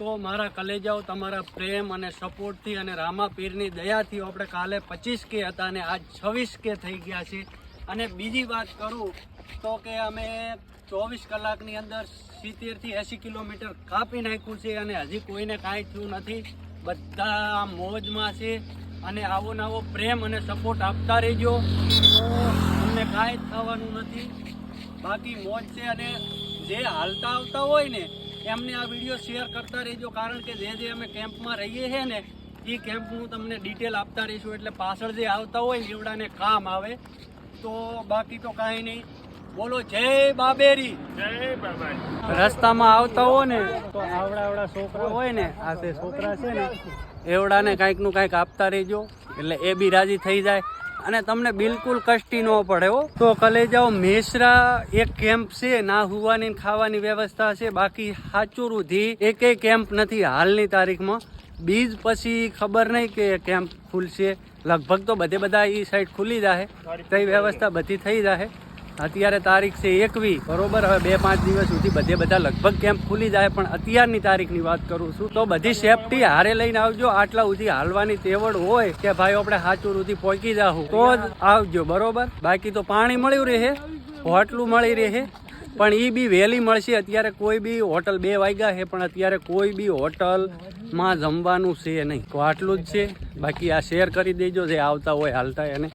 તો મારા કલેજાઓ તમારા પ્રેમ અને સપોર્ટથી અને રામાપીરની દયાથી આપણે કાલે 25K હતા અને આજ 26K થઈ ગયા છે. અને બીજી વાત કરું તો કે અમે 24 કલાકની અંદર 70 થી 80 કિલોમીટર કાપી નાખ્યું છે અને હજી કોઈને કાંઈ થયું નથી. બધા મોજમાં છે અને આવો નવો પ્રેમ અને સપોર્ટ આપતા રહેજો તો અમને કાંઈ જ થવાનું નથી. બાકી મોજ છે. અને જે હાલતા આવતા હોય ને એમને આ વિડીયો શેર કરતા રહેજો, કારણ કે જે અમે કેમ્પમાં રહીએ છીએ ને એ કેમ્પનું તમને ડિટેલ આપતા રહીશું, એટલે પાછળ જે આવતા હોય ને એવડાને કામ આવે. તો બાકી તો કાંઈ નહીં. બોલો જય બાબેરી. જય બાબા. રસ્તામાં આવતા હોય ને તો આવડા છોકરા હોય ને, આ તે છોકરા છે ને એવડાને કાંઈક નું કાંઈક આપતા રહેજો, એટલે એ બી રાજી થઈ જાય અને તમને બિલકુલ કષ્ટી ન પડે હો. તો કલેજાઓ મેસરા એક કેમ્પ છે, ના હુવાની ખાવાની વ્યવસ્થા છે, બાકી હાચુરુથી એકેય કેમ્પ નથી હાલની તારીખમાં. બીજ પછી ખબર નહીં કે કેમ્પ ખુલશે, લગભગ તો બધા એ સાઈડ ખુલી જાય, કઈ વ્યવસ્થા બધી થઈ જાય. અત્યારે તારીખ છે 21 બરોબર. હવે 2-5 દિવસ સુધી બધા લગભગ કેમ્પ ખુલી જાય, પણ અત્યારની તારીખની વાત કરું છું. તો બધી સેફટી હારે લઈને આવજો. આટલા સુધી હાલવાની તેવડ હોય કે ભાઈ આપણે હાચુર સુધી પહોંચી જાઉં તો જ આવજો બરોબર. બાકી તો પાણી મળ્યું રહે, હોટલું મળી રહે, પણ એ બી વહેલી મળશે. અત્યારે કોઈ બી હોટલ 2 વાગ્યા છે, પણ અત્યારે કોઈ બી હોટલમાં જમવાનું છે નહીં. તો આટલું જ છે. બાકી આ શેર કરી દેજો જે આવતા હોય હાલતા એને.